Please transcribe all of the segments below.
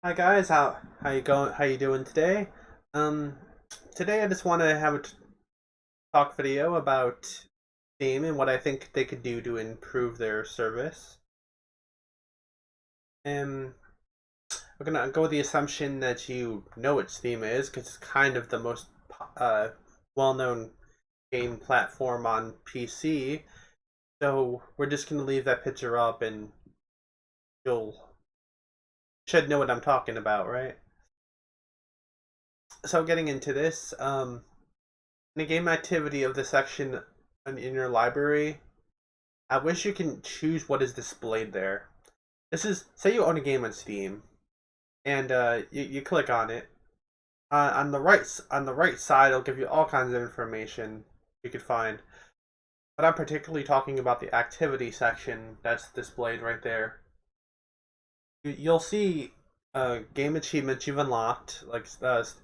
Hi guys, how you going? How you doing today? Um, Today I just want to have a talk video about Steam and what I think they could do to improve their service. And we're gonna go with the assumption that you know what Steam is, because it's kind of the most uh, well-known game platform on PC. So we're just gonna leave that picture up, and you'll should know what I'm talking about, right? So getting into this, in the game activity of the section in your library, I wish you can choose what is displayed there. This is, say you own a game on Steam, and you click on it. On the right side, it'll give you all kinds of information you could find. But I'm particularly talking about the activity section that's displayed right there. You'll see game achievements you've unlocked, like stuff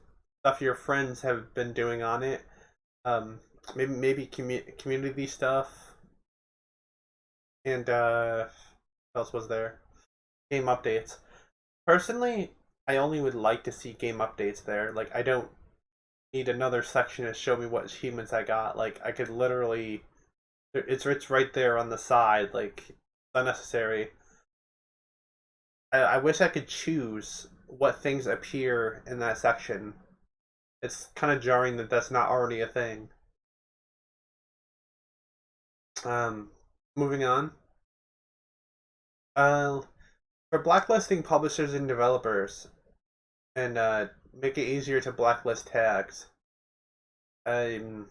your friends have been doing on it. Maybe community stuff, and what else was there? Game updates. Personally, I only would like to see game updates there. Like, I don't need another section to show me what achievements I got. Like, I could literally, it's right there on the side. Like, it's unnecessary. I wish I could choose what things appear in that section. It's kind of jarring that that's not already a thing. Um, Moving on. Uh, for blacklisting publishers and developers, and make it easier to blacklist tags. Um,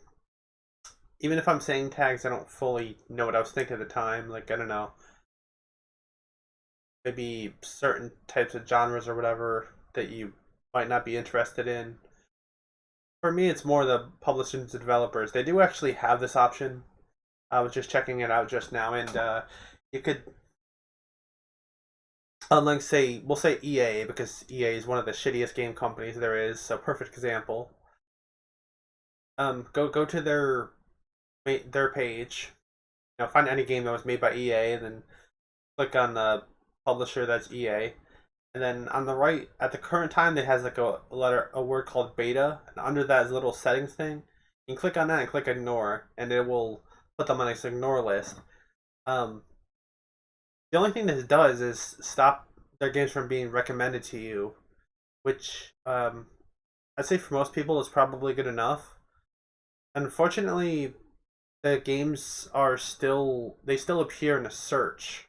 Even if I'm saying tags, I don't fully know what I was thinking at the time. Like, I don't know, maybe certain types of genres or whatever that you might not be interested in. For me, it's more the publishers and developers. They do actually have this option. I was just checking it out just now, and you could, unlike say, we'll say EA because EA is one of the shittiest game companies there is. So perfect example. Go to their page. Find any game that was made by EA, and then click on the publisher that's EA. And then on the right, at the current time, it has like a word called beta, and under that is a little settings thing. You can click on that and click ignore, and it will put them on this ignore list. Um, the only thing this does is stop their games from being recommended to you, which I'd say for most people is probably good enough. Unfortunately, the games are still appear in a search,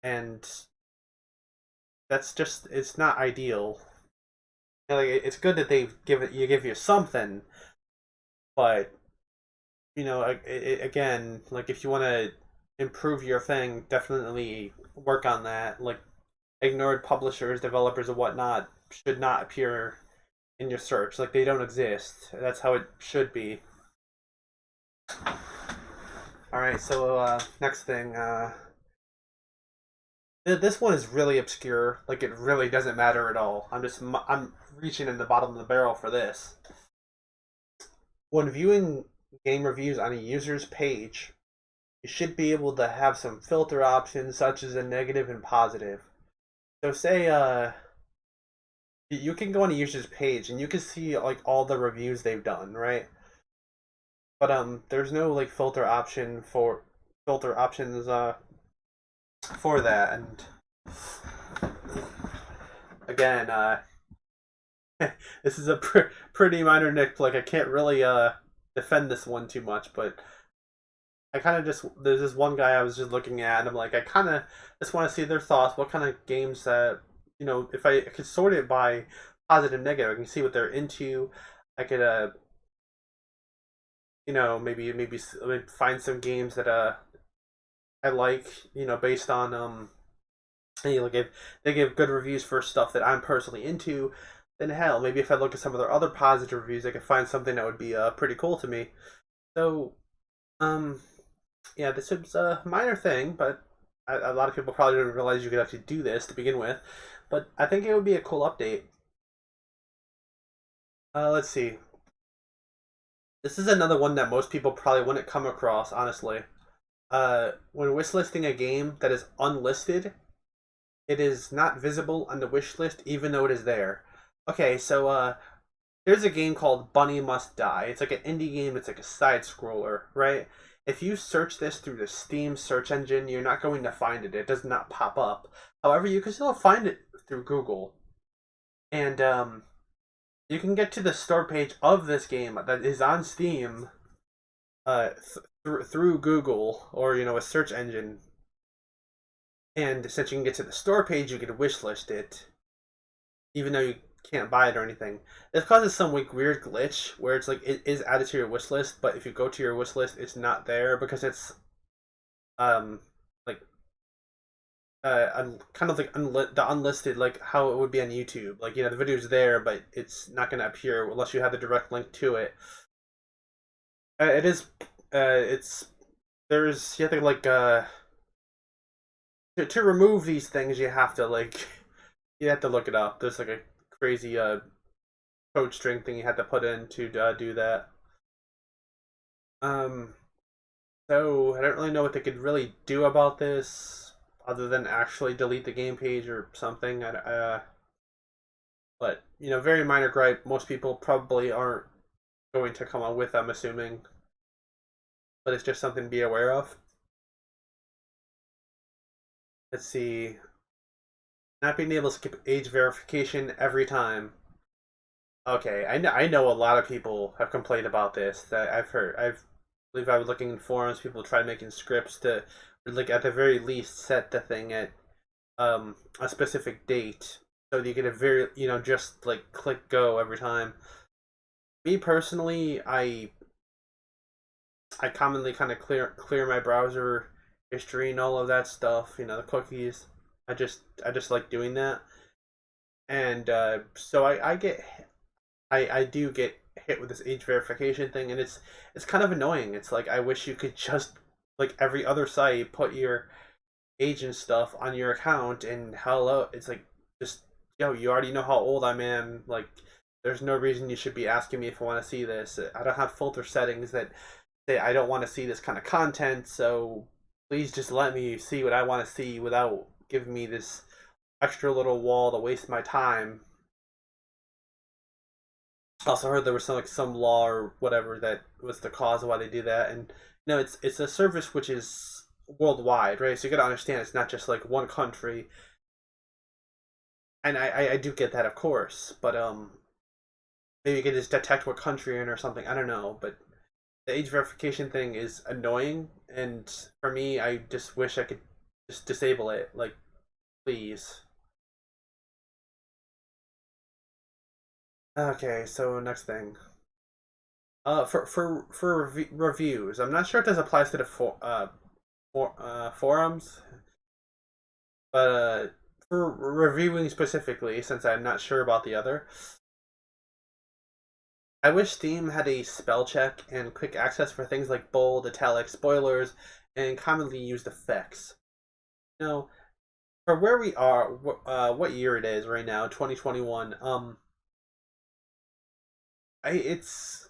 and that's just it's not ideal. Like, it's good that they give you something, but again, like if you want to improve your thing, definitely work on that. Like, ignored publishers, developers, and whatnot should not appear in your search. Like, they don't exist. That's how it should be. All right, so next thing, this one is really obscure. Like, it really doesn't matter at all. I'm reaching in the bottom of the barrel for this. When viewing game reviews on a user's page, you should be able to have some filter options such as a negative and positive. So say you can go on a user's page and you can see like all the reviews they've done, right? But there's no like filter options for that. And again, this is a pretty minor nick. Like, I can't really defend this one too much, but I kind of just there's this one guy I was just looking at, and I'm like, I kind of just want to see their thoughts. What kind of games that if I could sort it by positive, negative, I can see what they're into. I could maybe find some games that I like, based on like if they give good reviews for stuff that I'm personally into, then hell, maybe if I look at some of their other positive reviews, I could find something that would be pretty cool to me. So, um, yeah, this is a minor thing, but a lot of people probably didn't realize you could actually do this to begin with. But I think it would be a cool update. Let's see. This is another one that most people probably wouldn't come across, honestly. When wishlist a game that is unlisted, it is not visible on the wish list even though it is there. Okay, so there's a game called Bunny Must Die. It's like an indie game. It's like a side scroller, right? If you search this through the Steam search engine, you're not going to find it. It does not pop up. However, you can still find it through Google, and you can get to the store page of this game that is on Steam through Google or a search engine. And since you can get to the store page, you can wishlist it, even though you can't buy it or anything. This causes some like weird glitch where it's like it is added to your wish list, but if you go to your wish list, it's not there because it's um like kind of like the unlisted, like how it would be on YouTube. Like the video's there, but it's not going to appear unless you have the direct link to it. It is it's there's you have to like to remove these things you have to like you have to look it up. There's like a crazy code string thing you had to put in to do that. Um, so I don't really know what they could really do about this, other than actually delete the game page or something. But very minor gripe. Most people probably aren't going to come up with. I'm assuming, but it's just something to be aware of. Let's see. Not being able to skip age verification every time. Okay, I know a lot of people have complained about this. That I've heard. Believe I was looking in forums. People tried making scripts to, like, at the very least, set the thing at a specific date, so that you get a very just like click go every time. Me personally, I commonly kind of clear my browser history and all of that stuff. The cookies. I just like doing that, and so I do get hit with this age verification thing, and it's kind of annoying. It's like I wish you could just, like every other site, put your age and stuff on your account, and hello, it's like, just, you already know how old I am. Like, there's no reason you should be asking me if I want to see this. I don't have filter settings that say I don't want to see this kind of content, so please just let me see what I want to see without giving me this extra little wall to waste my time. Also heard there was some law or whatever that was the cause of why they do that, and it's a service which is worldwide, right? So you got to understand it's not just like one country, and I do get that, of course, but maybe you can just detect what country you're in or something. I don't know, but the age verification thing is annoying, and for me, I just wish I could just disable it, like, please. Okay, so next thing. For reviews, I'm not sure if this applies to the forums, but for reviewing specifically, since I'm not sure about the other, I wish Steam had a spell check and quick access for things like bold, italic, spoilers, and commonly used effects. You know, for where we are, what year it is right now, 2021. I it's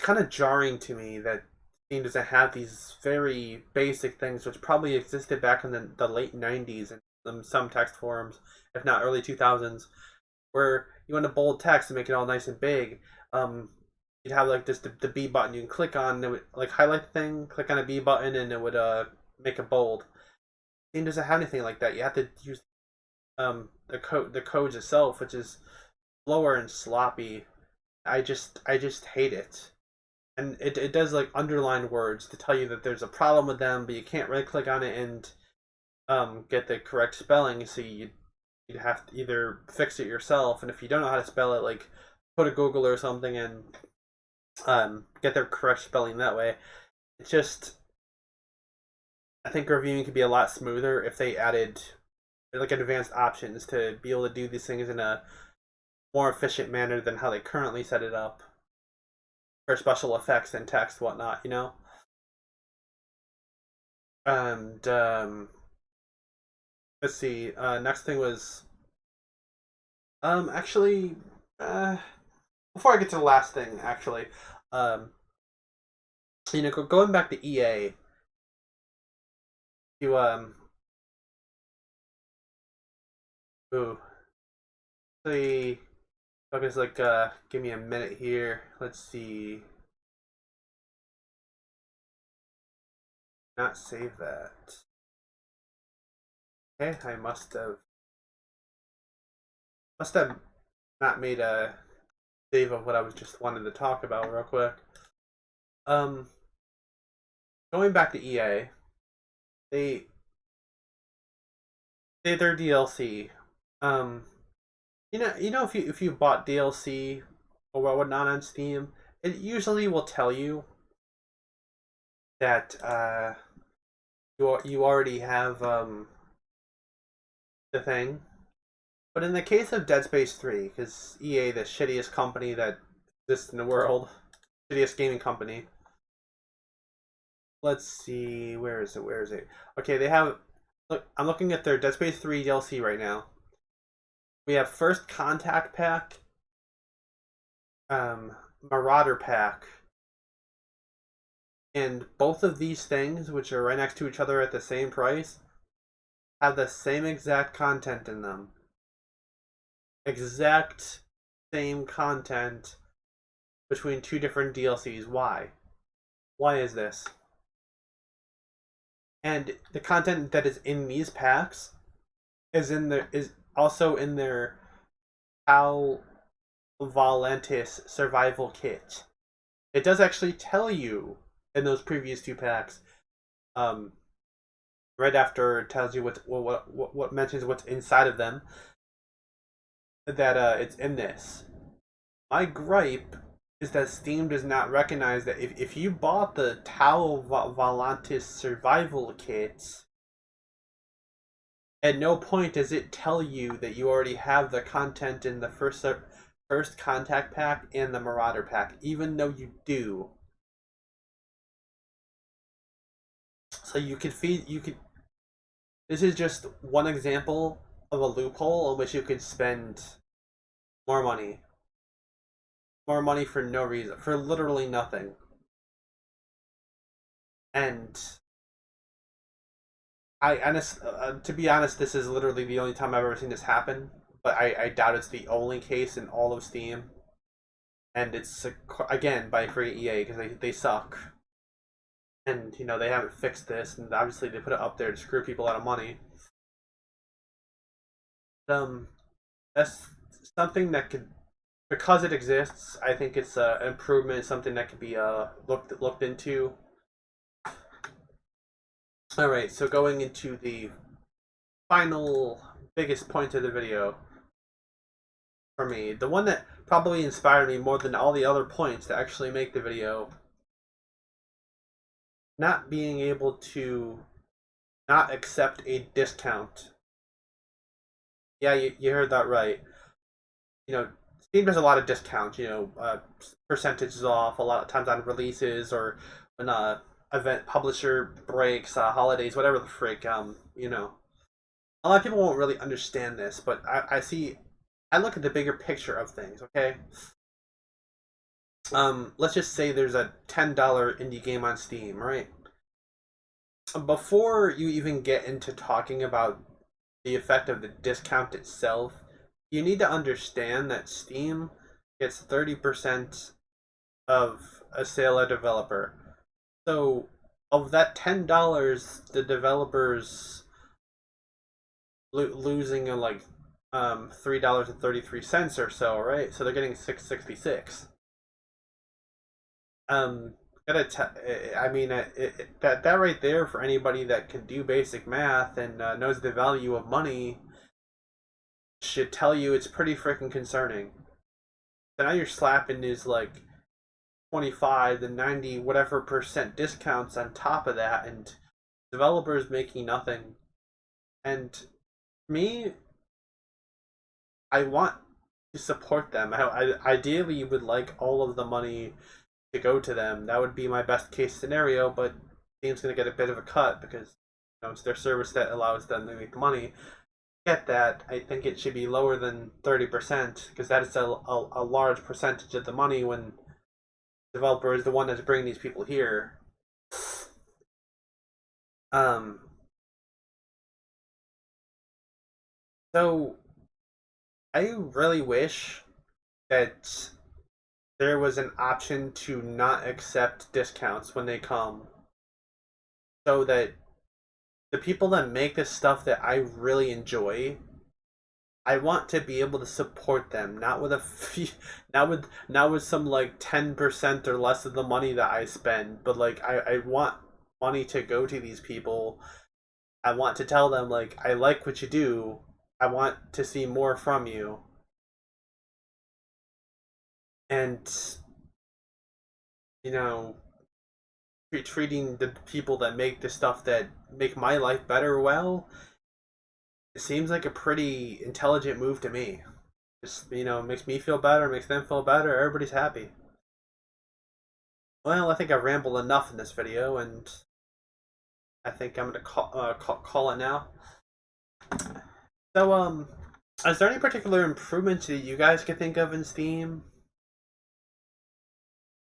kind of jarring to me that Steam doesn't have these very basic things, which probably existed back in the late '90s and some text forums, if not early 2000s, where you want to bold text and make it all nice and big. Um, you'd have like this the B button you can click on, and it would like highlight the thing, click on a B button, and it would make it bold. Steam doesn't have anything like that. You have to use the codes itself, which is slower and sloppy. I just hate it. And it does like underline words to tell you that there's a problem with them, but you can't right click on it and get the correct spelling. So you'd have to either fix it yourself, and if you don't know how to spell it, like put a Google or something and get the correct spelling that way. It's just, I think reviewing could be a lot smoother if they added like advanced options to be able to do these things in a more efficient manner than how they currently set it up for special effects and text, whatnot. And let's see. Next thing was actually, uh, before I get to the last thing, actually, um, going back to EA, you Ooh. See, okay, it's like give me a minute here. Let's see. Not save that. Okay, I must have not made a save of what I was just wanted to talk about real quick. Um, Going back to EA, they their DLC. Um, if you bought DLC or whatnot on Steam, it usually will tell you that you already have the thing. But in the case of Dead Space 3, because EA, the shittiest company that exists in the world, shittiest gaming company. Let's see, where is it? Where is it? Okay, they have. Look, I'm looking at their Dead Space 3 DLC right now. We have First Contact Pack, Marauder Pack, and both of these things, which are right next to each other at the same price, have the same exact content in them. Exact same content between two different DLCs. Why? Why is this? And the content that is in these packs is also in their Al Valentis survival kit. It does actually tell you in those previous two packs, um, right after it tells you what mentions what's inside of them, that it's in this. My gripe is that Steam does not recognize that if you bought the Tau Volantis survival kits, at no point does it tell you that you already have the content in the first contact pack and the Marauder pack, even though you do. So you could. This is just one example of a loophole in which you could spend more money, more money for no reason, for literally nothing. And to be honest, this is literally the only time I've ever seen this happen. But I doubt it's the only case in all of Steam. And it's again by free EA because they suck. And they haven't fixed this, and obviously they put it up there to screw people out of money. Um, that's something that could, because it exists. I think it's an improvement, something that could be looked into. All right, so going into the final biggest point of the video for me, the one that probably inspired me more than all the other points to actually make the video, not being able to not accept a discount. Yeah, you heard that right. Steam does a lot of discounts. Percentages off a lot of times on releases or when event publisher breaks, holidays, whatever the frick. A lot of people won't really understand this, but I look at the bigger picture of things. Okay, let's just say there's a $10 indie game on Steam, right? Before you even get into talking about the effect of the discount itself, you need to understand that Steam gets 30% of a sale a developer. So of that $10, the developers losing like $3.33 or so, right? So they're getting $6.66. Um, I mean, that right there for anybody that can do basic math and knows the value of money should tell you it's pretty freaking concerning. So now you're slapping these like 25 to 90 whatever percent discounts on top of that, and developers making nothing. And me, I want to support them. I ideally would like all of the money to go to them. That would be my best case scenario, but Steam's going to get a bit of a cut because it's their service that allows them to make money. Get that. I think it should be lower than 30% because that is a large percentage of the money when developer is the one that's bringing these people here. Um, so I really wish that there was an option to not accept discounts when they come, so that the people that make this stuff that I really enjoy, I want to be able to support them, not with a fee, not with some like 10% or less of the money that I spend, but like I want money to go to these people. I want to tell them like I like what you do. I want to see more from you. And you know, treating the people that make the stuff that make my life better well, it seems like a pretty intelligent move to me. Just, makes me feel better, makes them feel better, everybody's happy. Well, I think I've rambled enough in this video, and I think I'm gonna call it now. So, is there any particular improvements that you guys can think of in Steam?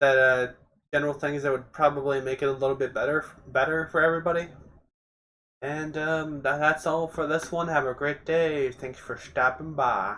That general things that would probably make it a little bit better for everybody? And that's all for this one. Have a great day. Thanks for stopping by.